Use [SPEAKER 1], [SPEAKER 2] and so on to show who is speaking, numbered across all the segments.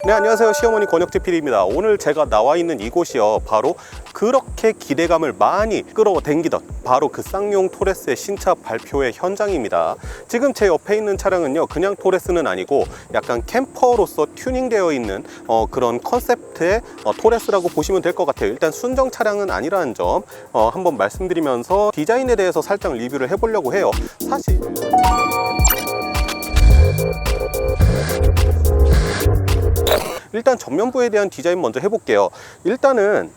[SPEAKER 1] 네, 안녕하세요. 시어머니 권혁재 PD입니다. 오늘 제가 나와 있는 이곳이요, 바로 그렇게 기대감을 많이 끌어당기던 바로 그 쌍용 토레스의 신차 발표회 현장입니다. 지금 제 옆에 있는 차량은요, 그냥 토레스는 아니고 약간 캠퍼로서 튜닝되어 있는 그런 컨셉트의 토레스라고 보시면 될 것 같아요. 일단 순정 차량은 아니라는 점 한번 말씀드리면서 디자인에 대해서 살짝 리뷰를 해보려고 해요. 사실 일단 전면부에 대한 디자인 먼저 해볼게요. 일단은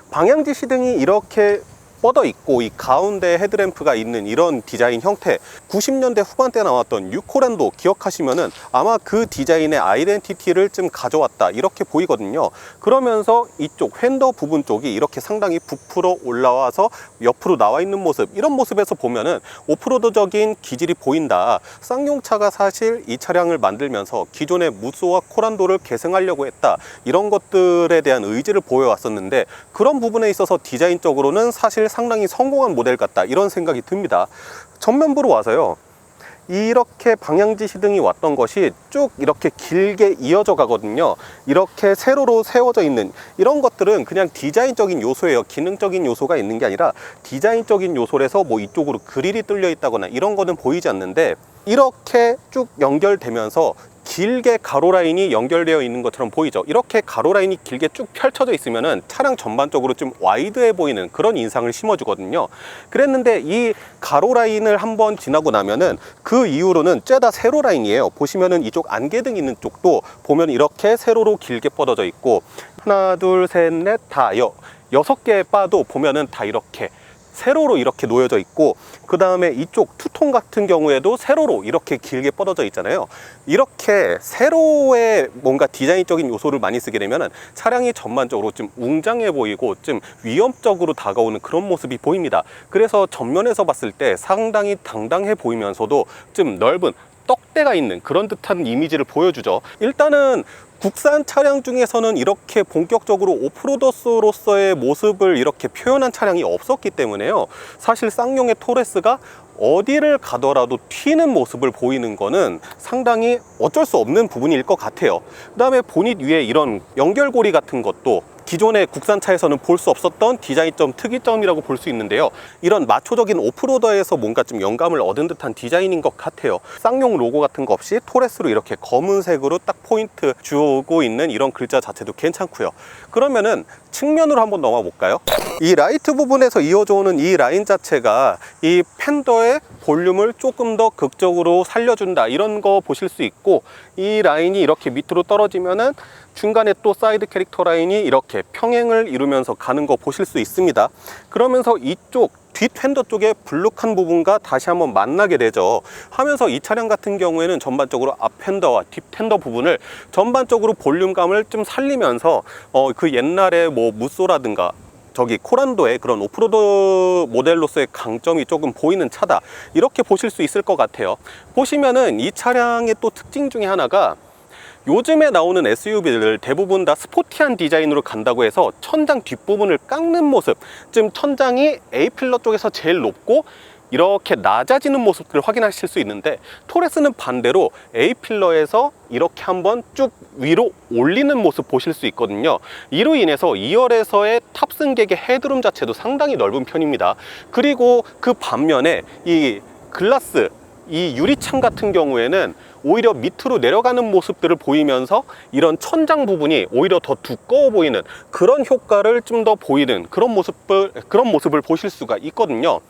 [SPEAKER 1] 방향지 시등이 이렇게 뻗어 있고 이 가운데 헤드램프가 있는 이런 디자인 형태, 90년대 후반때 나왔던 뉴코란도 기억하시면은 아마 그 디자인의 아이덴티티를 좀 가져왔다 이렇게 보이거든요. 그러면서 이쪽 휀더 부분 쪽이 이렇게 상당히 부풀어 올라와서 옆으로 나와 있는 모습, 이런 모습에서 보면은 오프로드적인 기질이 보인다. 쌍용차가 사실 이 차량을 만들면서 기존의 무쏘와 코란도를 계승하려고 했다, 이런 것들에 대한 의지를 보여왔었는데, 그런 부분에 있어서 디자인적으로는 사실 상당히 성공한 모델 같다, 이런 생각이 듭니다. 전면부로 와서요, 이렇게 방향지 시등이 왔던 것이 쭉 이렇게 길게 이어져 가거든요. 이렇게 세로로 세워져 있는 이런 것들은 그냥 디자인적인 요소예요. 기능적인 요소가 있는 게 아니라 디자인적인 요소라서 뭐 이쪽으로 그릴이 뚫려 있다거나 이런 거는 보이지 않는데, 이렇게 쭉 연결되면서 길게 가로라인이 연결되어 있는 것처럼 보이죠. 이렇게 가로라인이 길게 쭉 펼쳐져 있으면은 차량 전반적으로 좀 와이드해 보이는 그런 인상을 심어주거든요. 그랬는데 이 가로라인을 한번 지나고 나면은 그 이후로는 쬐다 세로 라인이에요. 보시면은 이쪽 안개등 있는 쪽도 보면 이렇게 세로로 길게 뻗어져 있고, 하나 둘 셋 넷 다 6개의 바도 보면은 다 이렇게 세로로 이렇게 놓여져 있고, 그 다음에 이쪽 투톤 같은 경우에도 세로로 이렇게 길게 뻗어져 있잖아요. 이렇게 세로의 뭔가 디자인적인 요소를 많이 쓰게 되면 차량이 전반적으로 좀 웅장해 보이고 좀 위험적으로 다가오는 그런 모습이 보입니다. 그래서 전면에서 봤을 때 상당히 당당해 보이면서도 좀 넓은 떡대가 있는 그런 듯한 이미지를 보여주죠. 일단은 국산 차량 중에서는 이렇게 본격적으로 오프로더스로서의 모습을 이렇게 표현한 차량이 없었기 때문에요, 사실 쌍용의 토레스가 어디를 가더라도 튀는 모습을 보이는 거는 상당히 어쩔 수 없는 부분일 것 같아요. 그 다음에 보닛 위에 이런 연결고리 같은 것도 기존의 국산차에서는 볼 수 없었던 디자인점, 특이점이라고 볼 수 있는데요, 이런 마초적인 오프로더에서 뭔가 좀 영감을 얻은 듯한 디자인인 것 같아요. 쌍용 로고 같은 거 없이 토레스로 이렇게 검은색으로 딱 포인트 주고 있는 이런 글자 자체도 괜찮고요. 그러면은 측면으로 한번 넘어 볼까요? 이 라이트 부분에서 이어져 오는 이 라인 자체가 이 팬더의 볼륨을 조금 더 극적으로 살려준다, 이런 거 보실 수 있고, 이 라인이 이렇게 밑으로 떨어지면은 중간에 또 사이드 캐릭터 라인이 이렇게 평행을 이루면서 가는 거 보실 수 있습니다. 그러면서 이쪽 뒷 휀더 쪽에 불룩한 부분과 다시 한번 만나게 되죠. 하면서 이 차량 같은 경우에는 전반적으로 앞 휀더와 뒷 휀더 부분을 전반적으로 볼륨감을 좀 살리면서 그 옛날에 뭐 무쏘라든가 저기 코란도의 그런 오프로드 모델로서의 강점이 조금 보이는 차다, 이렇게 보실 수 있을 것 같아요. 보시면은 이 차량의 또 특징 중에 하나가, 요즘에 나오는 SUV들 대부분 다 스포티한 디자인으로 간다고 해서 천장 뒷부분을 깎는 모습, 지금 천장이 A필러 쪽에서 제일 높고 이렇게 낮아지는 모습들을 확인하실 수 있는데, 토레스는 반대로 A필러에서 이렇게 한번 쭉 위로 올리는 모습 보실 수 있거든요. 이로 인해서 2열에서의 탑승객의 헤드룸 자체도 상당히 넓은 편입니다. 그리고 그 반면에 이 글라스, 이 유리창 같은 경우에는 오히려 밑으로 내려가는 모습들을 보이면서 이런 천장 부분이 오히려 더 두꺼워 보이는 그런 효과를 좀 더 보이는 그런 모습을 보실 수가 있거든요.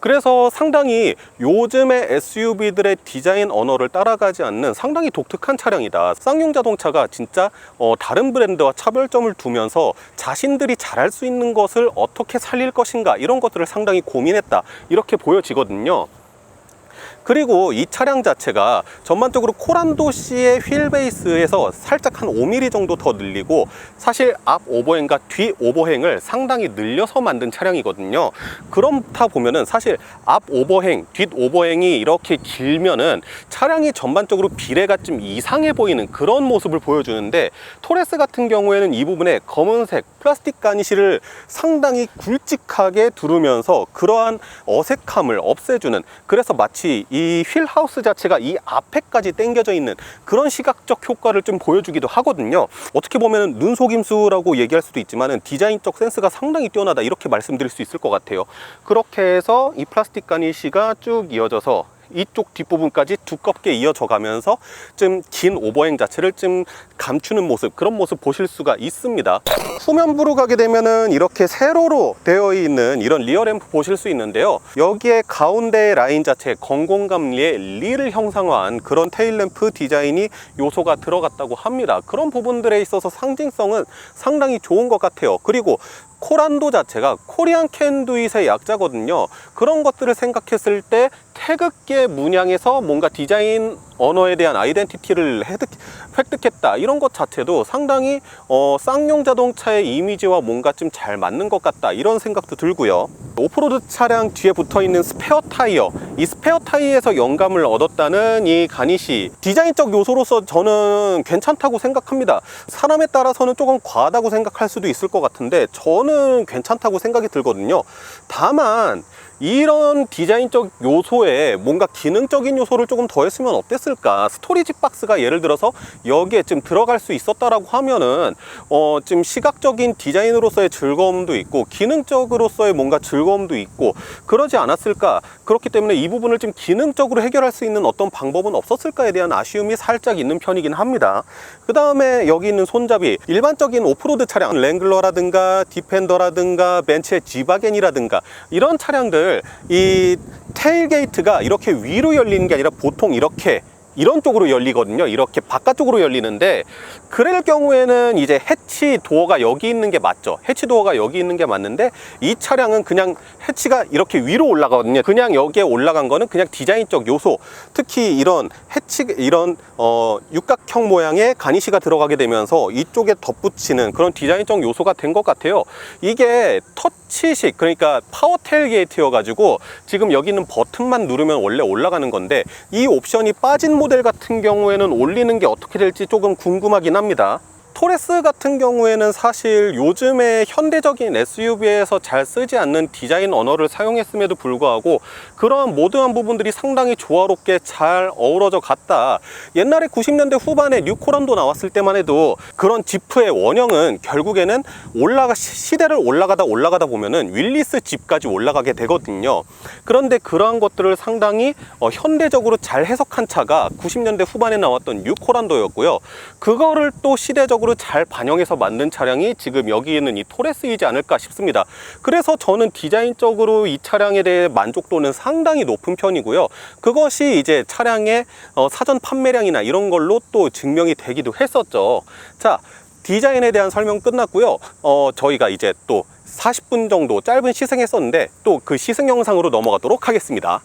[SPEAKER 1] 그래서 상당히 요즘의 SUV들의 디자인 언어를 따라가지 않는 상당히 독특한 차량이다. 쌍용 자동차가 진짜 다른 브랜드와 차별점을 두면서 자신들이 잘할 수 있는 것을 어떻게 살릴 것인가, 이런 것들을 상당히 고민했다, 이렇게 보여지거든요. 그리고 이 차량 자체가 전반적으로 코란도시의 휠 베이스에서 살짝 한 5mm 정도 더 늘리고, 사실 앞 오버행과 뒤 오버행을 상당히 늘려서 만든 차량이거든요. 그렇다 보면은 사실 앞 오버행, 뒷 오버행이 이렇게 길면은 차량이 전반적으로 비례가 좀 이상해 보이는 그런 모습을 보여주는데, 토레스 같은 경우에는 이 부분에 검은색 플라스틱 가니쉬를 상당히 굵직하게 두르면서 그러한 어색함을 없애주는, 그래서 마치 이 이 휠하우스 자체가 이 앞에까지 당겨져 있는 그런 시각적 효과를 좀 보여주기도 하거든요. 어떻게 보면 눈속임수라고 얘기할 수도 있지만 디자인적 센스가 상당히 뛰어나다 이렇게 말씀드릴 수 있을 것 같아요. 그렇게 해서 이 플라스틱 가니쉬가 쭉 이어져서 이쪽 뒷부분까지 두껍게 이어져 가면서 좀 긴 오버행 자체를 좀 감추는 모습, 그런 모습 보실 수가 있습니다. 후면부로 가게 되면은 이렇게 세로로 되어 있는 이런 리어 램프 보실 수 있는데요. 여기에 가운데 라인 자체 건공감리의 리를 형상화한 그런 테일 램프 디자인이 요소가 들어갔다고 합니다. 그런 부분들에 있어서 상징성은 상당히 좋은 것 같아요. 그리고 코란도 자체가 코리안 캔두잇의 약자거든요. 그런 것들을 생각했을 때 태극기의 문양에서 뭔가 디자인 언어에 대한 아이덴티티를 획득했다, 이런 것 자체도 상당히 쌍용 자동차의 이미지와 뭔가 좀 잘 맞는 것 같다, 이런 생각도 들고요. 오프로드 차량 뒤에 붙어있는 스페어 타이어, 이 스페어 타이어에서 영감을 얻었다는 이 가니쉬 디자인적 요소로서 저는 괜찮다고 생각합니다. 사람에 따라서는 조금 과하다고 생각할 수도 있을 것 같은데 저는 괜찮다고 생각이 들거든요. 다만 이런 디자인적 요소에 뭔가 기능적인 요소를 조금 더했으면 어땠을까. 스토리지 박스가 예를 들어서 여기에 좀 들어갈 수 있었다라고 하면은 좀 시각적인 디자인으로서의 즐거움도 있고 기능적으로서의 뭔가 즐거움도 있고 그러지 않았을까. 그렇기 때문에 이 부분을 좀 기능적으로 해결할 수 있는 어떤 방법은 없었을까에 대한 아쉬움이 살짝 있는 편이긴 합니다. 그 다음에 여기 있는 손잡이, 일반적인 오프로드 차량 랭글러라든가 디펜더라든가 벤츠의 G바겐이라든가 이런 차량들, 이 테일게이트가 이렇게 위로 열리는 게 아니라 보통 이렇게 이런 쪽으로 열리거든요. 이렇게 바깥쪽으로 열리는데, 그럴 경우에는 이제 해치 도어가 여기 있는 게 맞죠. 해치 도어가 여기 있는 게 맞는데 이 차량은 그냥 해치가 이렇게 위로 올라가거든요. 그냥 여기에 올라간 거는 그냥 디자인적 요소, 특히 이런 해치, 이런 육각형 모양의 가니쉬가 들어가게 되면서 이쪽에 덧붙이는 그런 디자인적 요소가 된 것 같아요. 이게 터치식, 그러니까 파워 테일게이트여 가지고 지금 여기 있는 버튼만 누르면 원래 올라가는 건데, 이 옵션이 빠진 모델 같은 경우에는 올리는 게 어떻게 될지 조금 궁금하긴 합니다. 토레스 같은 경우에는 사실 요즘에 현대적인 SUV에서 잘 쓰지 않는 디자인 언어를 사용했음에도 불구하고 그러한 모드한 부분들이 상당히 조화롭게 잘 어우러져 갔다. 옛날에 90년대 후반에 뉴코란도 나왔을 때만 해도 그런 지프의 원형은 결국에는 시대를 올라가다 보면은 윌리스 집까지 올라가게 되거든요. 그런데 그러한 것들을 상당히 현대적으로 잘 해석한 차가 90년대 후반에 나왔던 뉴코란도였고요. 그거를 또 시대적으로 잘 반영해서 만든 차량이 지금 여기 있는 이 토레스이지 않을까 싶습니다. 그래서 저는 디자인적으로 이 차량에 대해 만족도는 상당히 높은 편이고요. 그것이 이제 차량의 사전 판매량이나 이런 걸로 또 증명이 되기도 했었죠. 자, 디자인에 대한 설명 끝났고요. 저희가 이제 또 40분 정도 짧은 시승했었는데 또 그 시승 영상으로 넘어가도록 하겠습니다.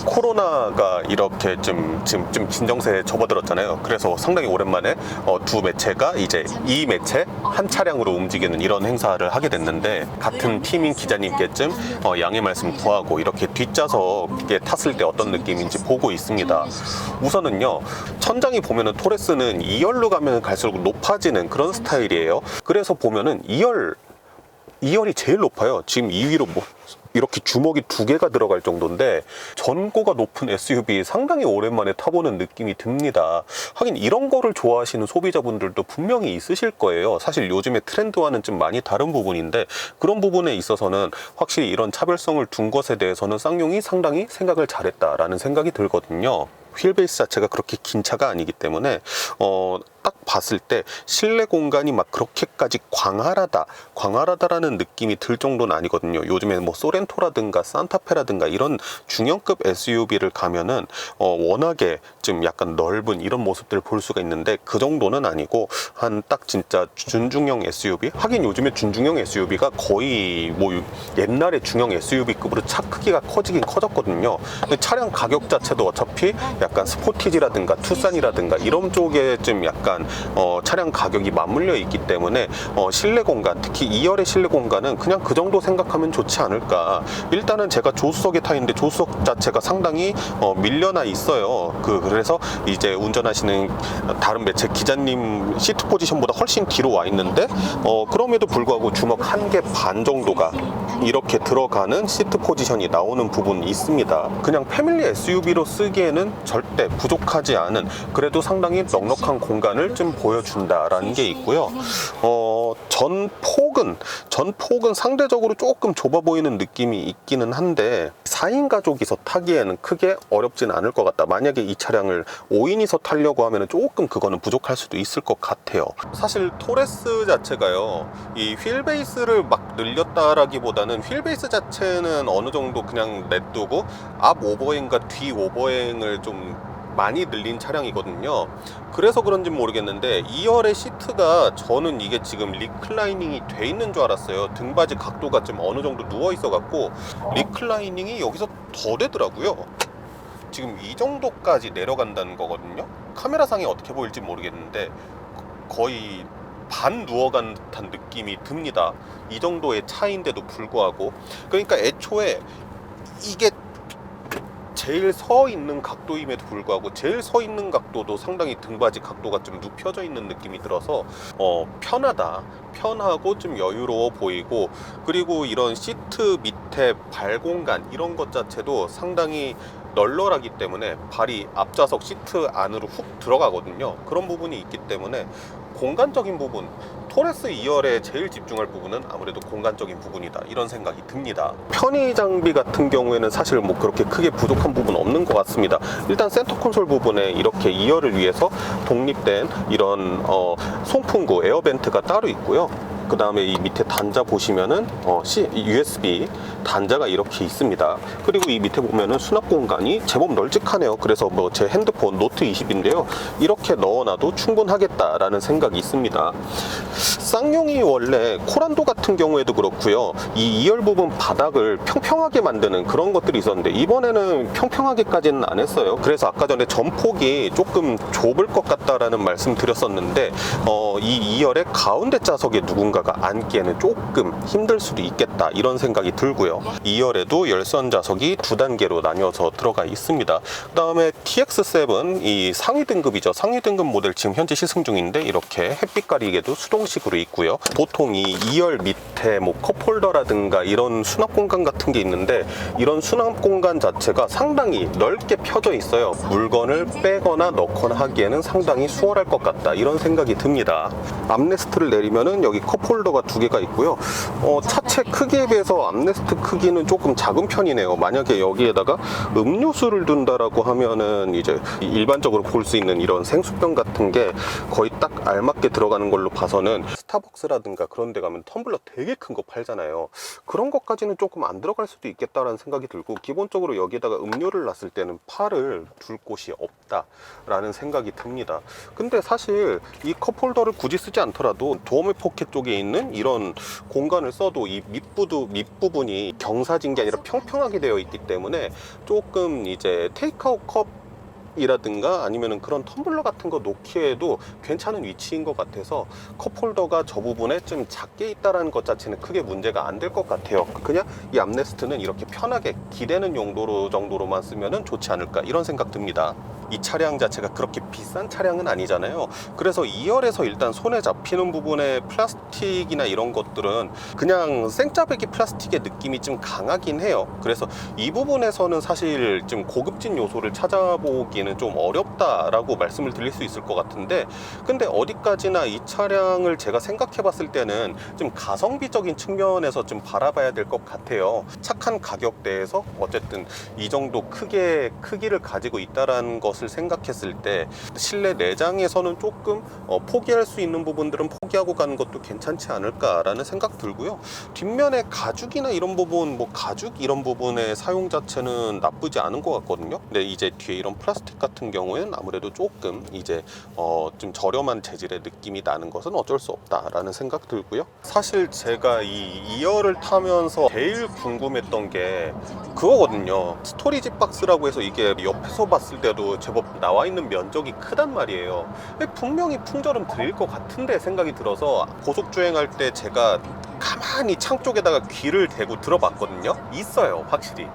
[SPEAKER 1] 코로나가 이렇게 좀 진정세에 접어들었잖아요. 그래서 상당히 오랜만에 두 매체가 이제 이 매체 한 차량으로 움직이는 이런 행사를 하게 됐는데, 같은 팀인 기자님께쯤 양해 말씀 구하고 이렇게 뒷좌석에 탔을 때 어떤 느낌인지 보고 있습니다. 우선은요, 천장이 보면은 토레스는 2열로 가면 갈수록 높아지는 그런 스타일이에요. 그래서 보면은 2열이 제일 높아요. 지금 2위로 이렇게 주먹이 2개가 들어갈 정도인데, 전고가 높은 SUV 상당히 오랜만에 타보는 느낌이 듭니다. 하긴 이런 거를 좋아하시는 소비자분들도 분명히 있으실 거예요. 사실 요즘의 트렌드와는 좀 많이 다른 부분인데, 그런 부분에 있어서는 확실히 이런 차별성을 둔 것에 대해서는 쌍용이 상당히 생각을 잘했다라는 생각이 들거든요. 휠베이스 자체가 그렇게 긴 차가 아니기 때문에 딱 봤을 때 실내 공간이 막 그렇게까지 광활하다라는 느낌이 들 정도는 아니거든요. 요즘에 뭐 소렌토라든가 산타페라든가 이런 중형급 SUV를 가면은 워낙에 좀 약간 넓은 이런 모습들을 볼 수가 있는데, 그 정도는 아니고 한 딱 진짜 준중형 SUV? 하긴 요즘에 준중형 SUV가 거의 뭐 옛날에 중형 SUV급으로 차 크기가 커지긴 커졌거든요. 근데 차량 가격 자체도 어차피 약간 스포티지라든가 투싼이라든가 이런 쪽에 좀 약간 차량 가격이 맞물려 있기 때문에 실내 공간, 특히 2열의 실내 공간은 그냥 그 정도 생각하면 좋지 않을까. 일단은 제가 조수석에 타 있는데 조수석 자체가 상당히 밀려나 있어요. 그래서 이제 운전하시는 다른 매체 기자님 시트 포지션보다 훨씬 뒤로 와 있는데 그럼에도 불구하고 주먹 1개 반 정도가 이렇게 들어가는 시트 포지션이 나오는 부분이 있습니다. 그냥 패밀리 SUV로 쓰기에는 절대 부족하지 않은, 그래도 상당히 넉넉한 공간을 좀 보여준다라는 게 있고요. 전폭은 상대적으로 조금 좁아 보이는 느낌이 있기는 한데 4인 가족이서 타기에는 크게 어렵진 않을 것 같다. 만약에 이 차량을 5인이서 타려고 하면 조금 그거는 부족할 수도 있을 것 같아요. 사실 토레스 자체가요, 이 휠베이스를 막 늘렸다라기보다는 휠베이스 자체는 어느 정도 그냥 냅두고 앞 오버행과 뒤 오버행을 좀 많이 늘린 차량이거든요. 그래서 그런지 모르겠는데 2열의 시트가, 저는 이게 지금 리클라이닝이 돼 있는 줄 알았어요. 등받이 각도가 좀 어느 정도 누워 있어 갖고 리클라이닝이 여기서 더 되더라고요. 지금 이 정도까지 내려간다는 거거든요. 카메라상에 어떻게 보일지 모르겠는데 거의 반 누워간 듯한 느낌이 듭니다. 이 정도의 차이인데도 불구하고. 그러니까 애초에 이게 제일 서 있는 각도임에도 불구하고 제일 서 있는 각도도 상당히 등받이 각도가 좀 눕혀져 있는 느낌이 들어서 편하고 좀 여유로워 보이고, 그리고 이런 시트 밑에 발 공간 이런 것 자체도 상당히 널널하기 때문에 발이 앞좌석 시트 안으로 훅 들어가거든요. 그런 부분이 있기 때문에 공간적인 부분, 토레스 2열에 제일 집중할 부분은 아무래도 공간적인 부분이다, 이런 생각이 듭니다. 편의 장비 같은 경우에는 사실 뭐 그렇게 크게 부족한 부분 없는 것 같습니다. 일단 센터 콘솔 부분에 이렇게 2열을 위해서 독립된 이런 송풍구 에어벤트가 따로 있고요. 그 다음에 이 밑에 단자 보시면은 USB 단자가 이렇게 있습니다. 그리고 이 밑에 보면은 수납 공간이 제법 널찍하네요. 그래서 뭐 제 핸드폰 노트 20인데요, 이렇게 넣어놔도 충분하겠다라는 생각이 있습니다. 쌍용이 원래 코란도 같은 경우에도 그렇고요, 이 2열 부분 바닥을 평평하게 만드는 그런 것들이 있었는데 이번에는 평평하게까지는 안 했어요. 그래서 아까 전에 전폭이 조금 좁을 것 같다라는 말씀 드렸었는데 이 2열의 가운데 좌석에 누군가가 앉기에는 조금 힘들 수도 있겠다, 이런 생각이 들고요. 2열에도 열선 좌석이 2단계로 나뉘어서 들어가 있습니다. 그 다음에 TX7, 이 상위 등급이죠. 상위 등급 모델 지금 현재 시승 중인데 이렇게 햇빛 가리개도 수동식으로 있고요. 보통 이 2열 밑에 뭐 컵홀더라든가 이런 수납 공간 같은 게 있는데 이런 수납 공간 자체가 상당히 넓게 펴져 있어요. 물건을 빼거나 넣거나 하기에는 상당히 수월할 것 같다, 이런 생각이 듭니다. 암레스트를 내리면은 여기 컵홀더가 2개가 있고요. 차체 크기에 비해서 암레스트 크기는 조금 작은 편이네요. 만약에 여기에다가 음료수를 둔다라고 하면은 이제 일반적으로 볼 수 있는 이런 생수병 같은 게 거의 딱 알맞게 들어가는 걸로 봐서는 스타벅스라든가 그런 데 가면 텀블러 되게 큰 거 팔잖아요. 그런 것까지는 조금 안 들어갈 수도 있겠다라는 생각이 들고, 기본적으로 여기에다가 음료를 놨을 때는 팔을 둘 곳이 없다라는 생각이 듭니다. 근데 사실 이 컵홀더를 굳이 쓰지 않더라도 도어밀 포켓 쪽에 있는 이런 공간을 써도 이 밑부분이 경사진 게 아니라 평평하게 되어 있기 때문에 조금 이제 테이크아웃 컵이라든가 아니면은 그런 텀블러 같은 거 놓기에도 괜찮은 위치인 것 같아서 컵홀더가 저 부분에 좀 작게 있다라는 것 자체는 크게 문제가 안 될 것 같아요. 그냥 이 암레스트는 이렇게 편하게 기대는 용도로 정도로만 쓰면은 좋지 않을까, 이런 생각 듭니다. 이 차량 자체가 그렇게 비싼 차량은 아니잖아요. 그래서 2열에서 일단 손에 잡히는 부분의 플라스틱이나 이런 것들은 그냥 생짜배기 플라스틱의 느낌이 좀 강하긴 해요. 그래서 이 부분에서는 사실 좀 고급진 요소를 찾아보기에는 좀 어렵다라고 말씀을 드릴 수 있을 것 같은데, 근데 어디까지나 이 차량을 제가 생각해 봤을 때는 좀 가성비적인 측면에서 좀 바라봐야 될 것 같아요. 착한 가격대에서 어쨌든 이 정도 크기를 가지고 있다라는 것을 생각했을 때 실내 내장에서는 조금 포기할 수 있는 부분들은 포기하고 가는 것도 괜찮지 않을까라는 생각 들고요. 뒷면에 가죽이나 이런 부분, 가죽 이런 부분의 사용 자체는 나쁘지 않은 것 같거든요. 근데 이제 뒤에 이런 플라스틱 같은 경우에는 아무래도 조금 이제 좀 저렴한 재질의 느낌이 나는 것은 어쩔 수 없다라는 생각 들고요. 사실 제가 이 2열을 타면서 제일 궁금했던 게 그거거든요. 스토리지 박스라고 해서 이게 옆에서 봤을 때도 제법 나와 있는 면적이 크단 말이에요. 분명히 풍절음 들릴 것 같은데 생각이 들어서 고속 주행할 때 제가 가만히 창 쪽에다가 귀를 대고 들어봤거든요. 있어요, 확실히.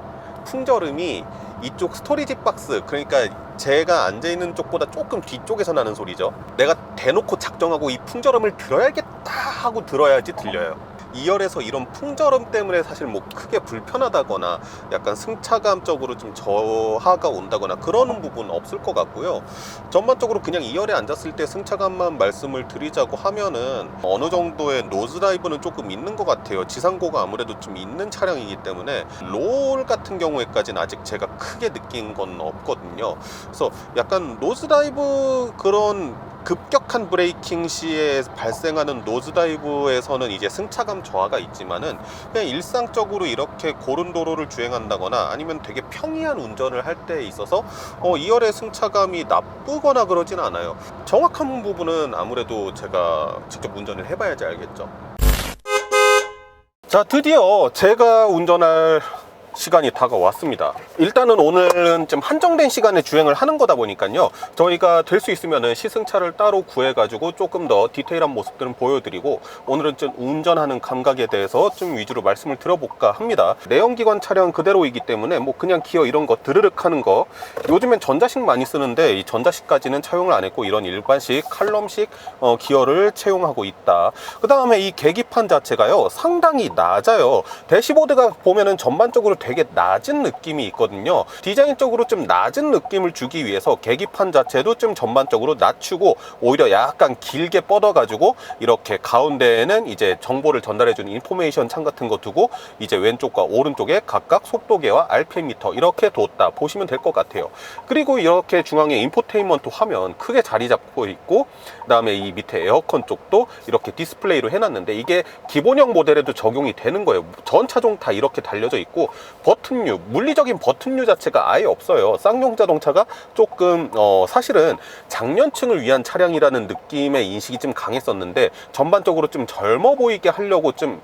[SPEAKER 1] 풍절음이 이쪽 스토리지 박스, 그러니까 제가 앉아있는 쪽보다 조금 뒤쪽에서 나는 소리죠. 내가 대놓고 작정하고 이 풍절음을 들어야겠다 하고 들어야지 들려요. 2열에서 이런 풍절음 때문에 사실 뭐 크게 불편하다거나 약간 승차감적으로 좀 저하가 온다거나 그러는 부분은 없을 것 같고요. 전반적으로 그냥 2열에 앉았을 때 승차감만 말씀을 드리자고 하면은 어느 정도의 노즈라이브는 조금 있는 것 같아요. 지상고가 아무래도 좀 있는 차량이기 때문에 롤 같은 경우에까지는 아직 제가 크게 느낀 건 없거든요. 그래서 약간 노즈라이브, 그런 급격한 브레이킹 시에 발생하는 노즈다이브에서는 이제 승차감 저하가 있지만은 그냥 일상적으로 이렇게 고른 도로를 주행한다거나 아니면 되게 평이한 운전을 할 때 있어서 2열의 승차감이 나쁘거나 그러진 않아요. 정확한 부분은 아무래도 제가 직접 운전을 해봐야지 알겠죠. 자, 드디어 제가 운전할 시간이 다가왔습니다. 일단은 오늘은 좀 한정된 시간에 주행을 하는 거다 보니까요, 저희가 될 수 있으면 시승차를 따로 구해가지고 조금 더 디테일한 모습들은 보여드리고, 오늘은 좀 운전하는 감각에 대해서 좀 위주로 말씀을 드려볼까 합니다. 내연기관 차량 그대로이기 때문에 뭐 그냥 기어 이런 거 드르륵 하는 거, 요즘엔 전자식 많이 쓰는데 이 전자식까지는 차용을 안 했고 이런 일반식 칼럼식 기어를 채용하고 있다. 그 다음에 이 계기판 자체가요 상당히 낮아요. 대시보드가 보면은 전반적으로 되게 낮은 느낌이 있거든요. 디자인적으로 좀 낮은 느낌을 주기 위해서 계기판 자체도 좀 전반적으로 낮추고 오히려 약간 길게 뻗어가지고 이렇게 가운데에는 이제 정보를 전달해주는 인포메이션 창 같은 거 두고 이제 왼쪽과 오른쪽에 각각 속도계와 RPM미터 이렇게 뒀다 보시면 될 것 같아요. 그리고 이렇게 중앙에 인포테인먼트 화면 크게 자리 잡고 있고, 그 다음에 이 밑에 에어컨 쪽도 이렇게 디스플레이로 해놨는데 이게 기본형 모델에도 적용이 되는 거예요. 전 차종 다 이렇게 달려져 있고, 버튼류, 물리적인 버튼류 자체가 아예 없어요. 쌍용 자동차가 조금 사실은 장년층을 위한 차량이라는 느낌의 인식이 좀 강했었는데 전반적으로 좀 젊어 보이게 하려고 좀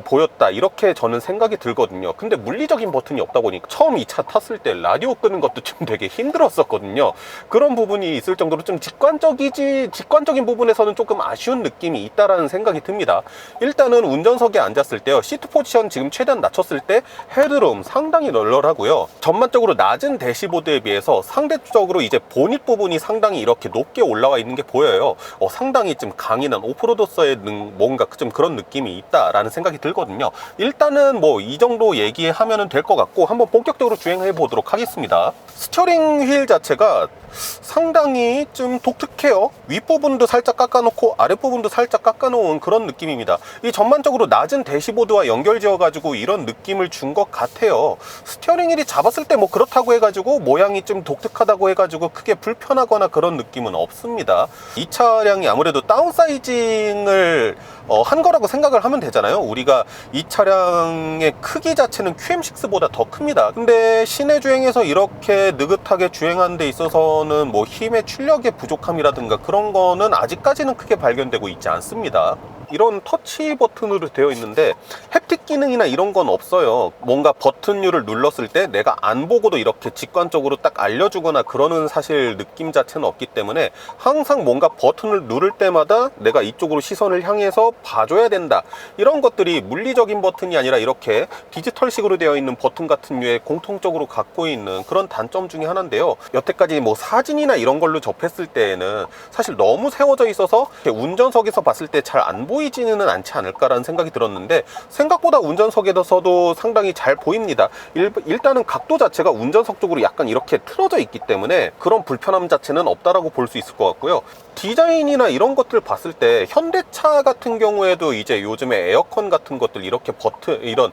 [SPEAKER 1] 보였다, 이렇게 저는 생각이 들거든요. 근데 물리적인 버튼이 없다 보니까 처음 이 차 탔을 때 라디오 끄는 것도 좀 되게 힘들었었거든요. 그런 부분이 있을 정도로 좀 직관적인 부분에서는 조금 아쉬운 느낌이 있다라는 생각이 듭니다. 일단은 운전석에 앉았을 때요, 시트 포지션 지금 최대한 낮췄을 때 헤드룸 상당히 널널하고요. 전반적으로 낮은 대시보드에 비해서 상대적으로 이제 보닛 부분이 상당히 이렇게 높게 올라와 있는 게 보여요. 상당히 좀 강인한 오프로더서의 뭔가 좀 그런 느낌이 있다라는 생각이 들거든요. 일단은 뭐 이 정도 얘기하면 될 것 같고 한번 본격적으로 주행해 보도록 하겠습니다. 스티어링 휠 자체가 상당히 좀 독특해요. 윗부분도 살짝 깎아놓고 아랫부분도 살짝 깎아놓은 그런 느낌입니다. 이 전반적으로 낮은 대시보드와 연결지어 가지고 이런 느낌을 준 것 같아요. 스티어링 휠이 잡았을 때 뭐 그렇다고 해가지고 모양이 좀 독특하다고 해가지고 크게 불편하거나 그런 느낌은 없습니다. 이 차량이 아무래도 다운사이징을 한 거라고 생각을 하면 되잖아요. 우리가 이 차량의 크기 자체는 QM6보다 더 큽니다. 근데 시내 주행에서 이렇게 느긋하게 주행하는 데 있어서는 뭐 힘의 출력의 부족함이라든가 그런 거는 아직까지는 크게 발견되고 있지 않습니다. 이런 터치 버튼으로 되어 있는데 햅틱 기능이나 이런 건 없어요. 뭔가 버튼류를 눌렀을 때 내가 안 보고도 이렇게 직관적으로 딱 알려주거나 그러는 사실 느낌 자체는 없기 때문에 항상 뭔가 버튼을 누를 때마다 내가 이쪽으로 시선을 향해서 봐줘야 된다, 이런 것들이 물리적인 버튼이 아니라 이렇게 디지털식으로 되어 있는 버튼 같은 류에 공통적으로 갖고 있는 그런 단점 중에 하나인데요. 여태까지 뭐 사진이나 이런 걸로 접했을 때에는 사실 너무 세워져 있어서 운전석에서 봤을 때 잘 안 보이지는 않지 않을까라는 생각이 들었는데 생각보다 운전석에서도 상당히 잘 보입니다. 일단은 각도 자체가 운전석 쪽으로 약간 이렇게 틀어져 있기 때문에 그런 불편함 자체는 없다라고 볼 수 있을 것 같고요. 디자인이나 이런 것들 봤을 때 현대차 같은 경우에도 이제 요즘에 에어컨 같은 것들 이렇게 버튼, 이런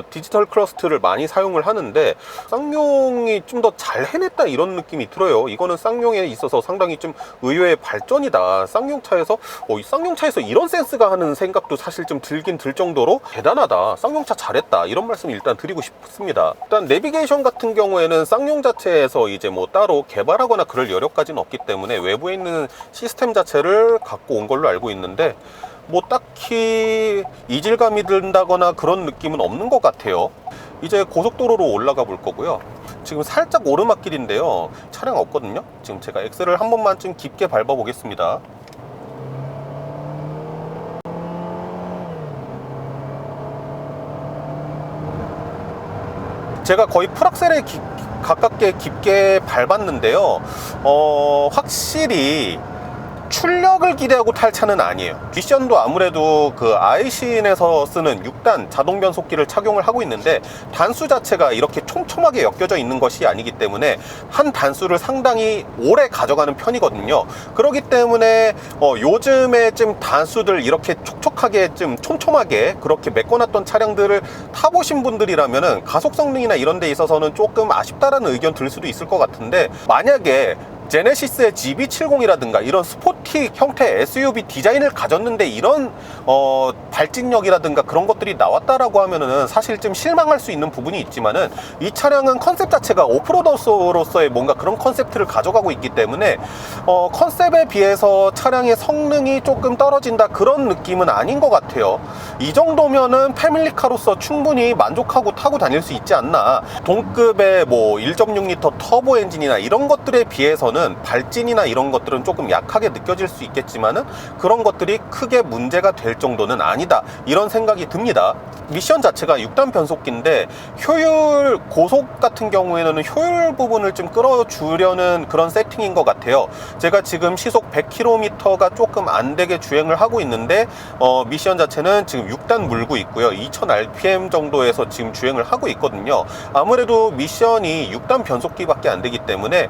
[SPEAKER 1] 디지털 클러스트를 많이 사용을 하는데 쌍용이 좀 더 잘 해냈다 이런 느낌이 들어요. 이거는 쌍용에 있어서 상당히 좀 의외의 발전이다. 쌍용차에서 이 쌍용차에서 이런 센스가 하는 생각도 사실 좀 들긴 들 정도로 대단하다, 쌍용차 잘했다, 이런 말씀 일단 드리고 싶습니다. 일단 내비게이션 같은 경우에는 쌍용 자체에서 이제 뭐 따로 개발하거나 그럴 여력까지는 없기 때문에 외부에 있는 시스템 자체를 갖고 온 걸로 알고 있는데 뭐 딱히 이질감이 든다거나 그런 느낌은 없는 것 같아요. 이제 고속도로로 올라가 볼 거고요. 지금 살짝 오르막길인데요, 차량 없거든요. 지금 제가 엑셀을 한 번만 좀 깊게 밟아 보겠습니다. 제가 거의 풀악셀에 가깝게 깊게 밟았는데요, 확실히 출력을 기대하고 탈 차는 아니에요. 미션도 아무래도 그 아이신에서 쓰는 6단 자동 변속기를 착용을 하고 있는데, 단수 자체가 이렇게 촘촘하게 엮여져 있는 것이 아니기 때문에 한 단수를 상당히 오래 가져가는 편이거든요. 그렇기 때문에 요즘에 좀 단수들 이렇게 촉촉하게 좀 촘촘하게 그렇게 메꿔놨던 차량들을 타보신 분들이라면은 가속 성능이나 이런 데 있어서는 조금 아쉽다라는 의견 들 수도 있을 것 같은데, 만약에 제네시스의 GB70이라든가 이런 스포티 형태 SUV 디자인을 가졌는데 이런 발진력이라든가 그런 것들이 나왔다라고 하면은 사실 좀 실망할 수 있는 부분이 있지만은, 이 차량은 컨셉 자체가 오프로더로서의 뭔가 그런 컨셉트를 가져가고 있기 때문에 컨셉에 비해서 차량의 성능이 조금 떨어진다 그런 느낌은 아닌 것 같아요. 이 정도면은 패밀리카로서 충분히 만족하고 타고 다닐 수 있지 않나. 동급의 뭐 1.6L 터보 엔진이나 이런 것들에 비해서는 발진이나 이런 것들은 조금 약하게 느껴질 수 있겠지만은 그런 것들이 크게 문제가 될 정도는 아니다, 이런 생각이 듭니다. 미션 자체가 6단 변속기인데 효율, 고속 같은 경우에는 효율 부분을 좀 끌어주려는 그런 세팅인 것 같아요. 제가 지금 시속 100km가 조금 안 되게 주행을 하고 있는데 미션 자체는 지금 6단 물고 있고요. 2000rpm 정도에서 지금 주행을 하고 있거든요. 아무래도 미션이 6단 변속기밖에 안 되기 때문에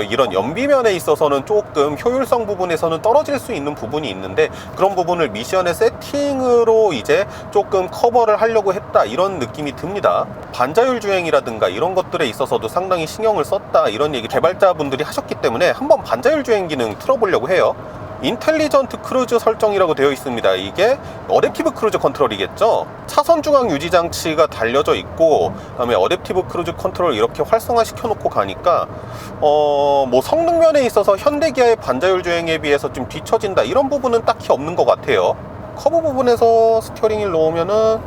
[SPEAKER 1] 이런 연비면에 있어서는 조금 효율성 부분에서는 떨어질 수 있는 부분이 있는데, 그런 부분을 미션의 세팅으로 이제 조금 커버를 하려고 했다, 이런 느낌이 듭니다. 반자율 주행이라든가 이런 것들에 있어서도 상당히 신경을 썼다, 이런 얘기 개발자분들이 하셨기 때문에 한번 반자율 주행 기능 틀어보려고 해요. 인텔리전트 크루즈 설정이라고 되어 있습니다. 이게 어댑티브 크루즈 컨트롤이겠죠. 차선 중앙 유지 장치가 달려져 있고, 그다음에 어댑티브 크루즈 컨트롤 이렇게 활성화 시켜 놓고 가니까 뭐 성능면에 있어서 현대기아의 반자율 주행에 비해서 좀 뒤처진다, 이런 부분은 딱히 없는 것 같아요. 커브 부분에서 스티어링을 놓으면은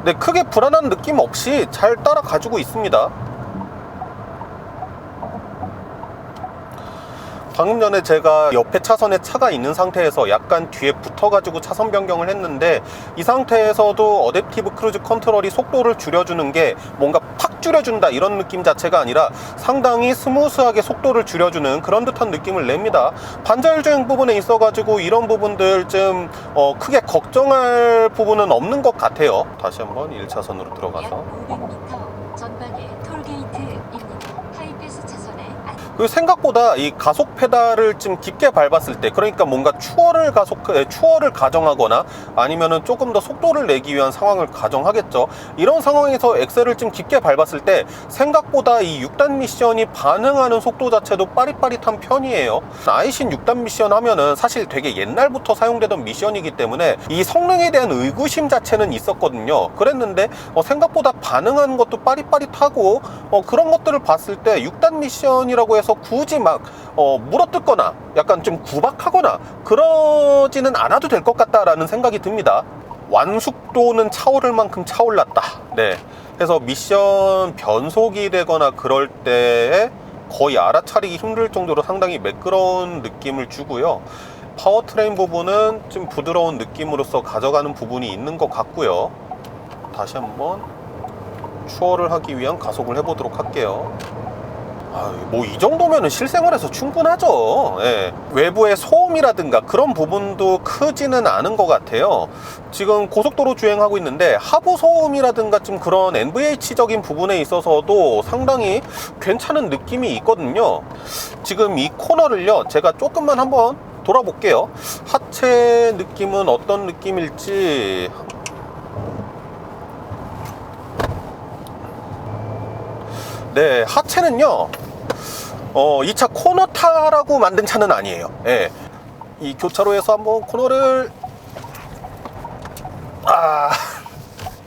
[SPEAKER 1] 네, 크게 불안한 느낌 없이 잘 따라가지고 있습니다. 방금 전에 제가 옆에 차선에 차가 있는 상태에서 약간 뒤에 붙어가지고 차선 변경을 했는데, 이 상태에서도 어댑티브 크루즈 컨트롤이 속도를 줄여주는 게 뭔가 팍 줄여준다 이런 느낌 자체가 아니라 상당히 스무스하게 속도를 줄여주는 그런 듯한 느낌을 냅니다. 반자율 주행 부분에 있어가지고 이런 부분들 좀 크게 걱정할 부분은 없는 것 같아요. 다시 한번 1차선으로 들어가서
[SPEAKER 2] 약 500m 전방에 톨게이트입니다. 하이패스 차선에
[SPEAKER 1] 그리고 생각보다 이 가속 페달을 좀 깊게 밟았을 때, 그러니까 뭔가 추월을 가정하거나 아니면은 조금 더 속도를 내기 위한 상황을 가정하겠죠. 이런 상황에서 엑셀을 좀 깊게 밟았을 때 생각보다 이 6단 미션이 반응하는 속도 자체도 빠릿빠릿한 편이에요. 아이신 6단 미션 하면은 사실 되게 옛날부터 사용되던 미션이기 때문에 이 성능에 대한 의구심 자체는 있었거든요. 그랬는데 생각보다 반응하는 것도 빠릿빠릿하고 그런 것들을 봤을 때 6단 미션이라고 해서 굳이 막 물어뜯거나 약간 좀 구박하거나 그러지는 않아도 될 것 같다라는 생각이 듭니다. 완숙도는 차오를 만큼 차올랐다. 네, 그래서 미션 변속이 되거나 그럴 때에 거의 알아차리기 힘들 정도로 상당히 매끄러운 느낌을 주고요. 파워트레인 부분은 좀 부드러운 느낌으로서 가져가는 부분이 있는 것 같고요. 다시 한번 추월을 하기 위한 가속을 해보도록 할게요. 뭐 이 정도면은 실생활에서 충분하죠. 예. 외부의 소음이라든가 그런 부분도 크지는 않은 것 같아요. 지금 고속도로 주행하고 있는데 하부 소음이라든가 좀 그런 NVH적인 부분에 있어서도 상당히 괜찮은 느낌이 있거든요. 지금 이 코너를요, 제가 조금만 한번 돌아볼게요. 하체 느낌은 어떤 느낌일지. 네, 하체는요, 이 차 코너타라고 만든 차는 아니에요. 예. 이 교차로에서 한번 코너를,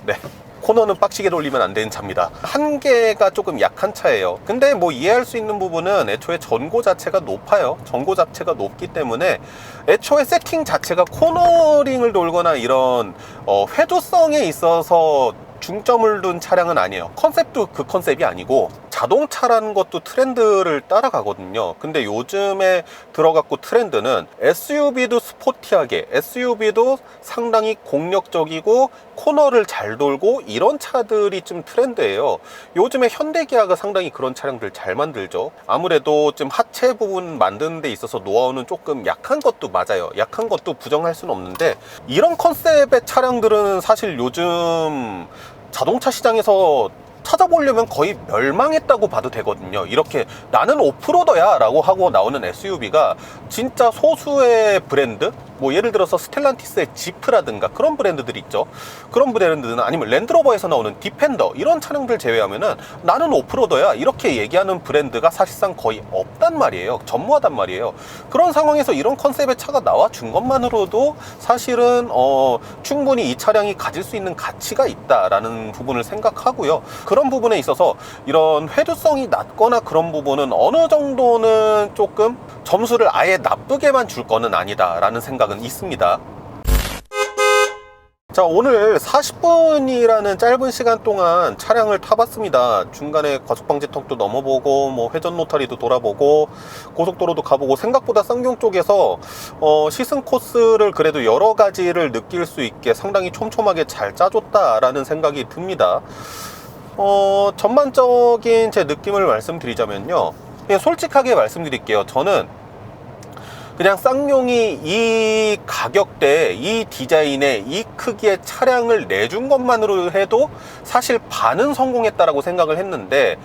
[SPEAKER 1] 네. 코너는 빡시게 돌리면 안 되는 차입니다. 한계가 조금 약한 차예요. 근데 뭐 이해할 수 있는 부분은 애초에 전고 자체가 높아요. 전고 자체가 높기 때문에 애초에 세팅 자체가 코너링을 돌거나 이런 회두성에 있어서 중점을 둔 차량은 아니에요. 컨셉도 그 컨셉이 아니고 자동차라는 것도 트렌드를 따라가거든요. 근데 요즘에 들어갔고 트렌드는 SUV도 스포티하게, SUV도 상당히 공력적이고 코너를 잘 돌고 이런 차들이 좀 트렌드예요. 요즘에 현대기아가 상당히 그런 차량들 잘 만들죠. 아무래도 좀 하체 부분 만드는 데 있어서 노하우는 조금 약한 것도 맞아요. 약한 것도 부정할 수는 없는데, 이런 컨셉의 차량들은 사실 요즘 자동차 시장에서 찾아보려면 거의 멸망했다고 봐도 되거든요. 이렇게 나는 오프로더야 라고 하고 나오는 SUV가 진짜 소수의 브랜드, 뭐 예를 들어서 스텔란티스의 지프라든가 그런 브랜드들이 있죠. 그런 브랜드는, 아니면 랜드로버에서 나오는 디펜더, 이런 차량들 제외하면은 나는 오프로더야 이렇게 얘기하는 브랜드가 사실상 거의 없단 말이에요. 전무하단 말이에요. 그런 상황에서 이런 컨셉의 차가 나와 준 것만으로도 사실은 충분히 이 차량이 가질 수 있는 가치가 있다라는 부분을 생각하고요. 그런 부분에 있어서 이런 회두성이 낮거나 그런 부분은 어느 정도는 조금 점수를 아예 나쁘게만 줄 거는 아니다라는 생각은 있습니다. 자, 오늘 40분이라는 짧은 시간 동안 차량을 타봤습니다. 중간에 과속방지턱도 넘어보고 뭐 회전 로타리도 돌아보고 고속도로도 가보고, 생각보다 쌍용 쪽에서 시승 코스를 그래도 여러 가지를 느낄 수 있게 상당히 촘촘하게 잘 짜줬다라는 생각이 듭니다. 전반적인 제 느낌을 말씀드리자면요, 그냥 솔직하게 말씀드릴게요. 저는 그냥 쌍용이 이 가격대에 이 디자인에 이 크기의 차량을 내준 것만으로 해도 사실 반은 성공했다라고 생각을 했는데,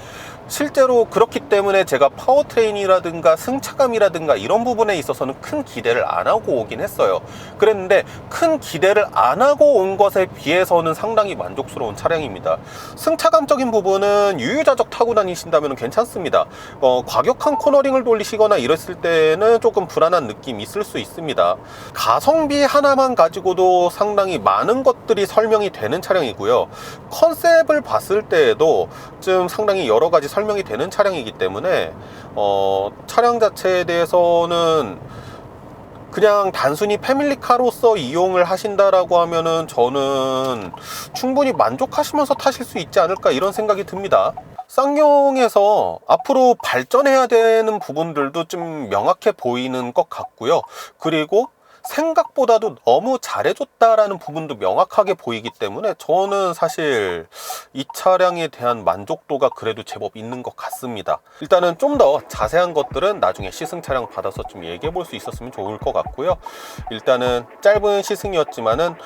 [SPEAKER 1] 실제로 그렇기 때문에 제가 파워트레인이라든가 승차감이라든가 이런 부분에 있어서는 큰 기대를 안 하고 오긴 했어요. 그랬는데 큰 기대를 안 하고 온 것에 비해서는 상당히 만족스러운 차량입니다. 승차감적인 부분은 유유자적 타고 다니신다면 괜찮습니다. 과격한 코너링을 돌리시거나 이랬을 때는 조금 불안한 느낌이 있을 수 있습니다. 가성비 하나만 가지고도 상당히 많은 것들이 설명이 되는 차량이고요. 컨셉을 봤을 때에도 좀 상당히 여러 가지 설명이 되는 차량이기 때문에 차량 자체에 대해서는 그냥 단순히 패밀리카로서 이용을 하신다라고 하면은 저는 충분히 만족하시면서 타실 수 있지 않을까, 이런 생각이 듭니다. 쌍용에서 앞으로 발전해야 되는 부분들도 좀 명확해 보이는 것 같고요. 그리고 생각보다도 너무 잘해줬다라는 부분도 명확하게 보이기 때문에 저는 사실 이 차량에 대한 만족도가 그래도 제법 있는 것 같습니다. 일단은 좀 더 자세한 것들은 나중에 시승 차량 받아서 좀 얘기해 볼 수 있었으면 좋을 것 같고요. 일단은 짧은 시승이었지만은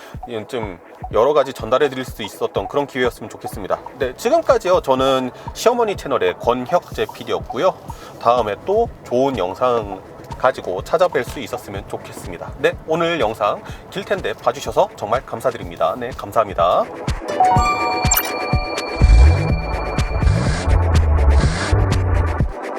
[SPEAKER 1] 좀 여러 가지 전달해 드릴 수 있었던 그런 기회였으면 좋겠습니다. 네, 지금까지요, 저는 시어머니 채널의 권혁재 PD였고요. 다음에 또 좋은 영상 가지고 찾아뵐 수 있었으면 좋겠습니다. 네, 오늘 영상 길 텐데 봐주셔서 정말 감사드립니다. 네, 감사합니다.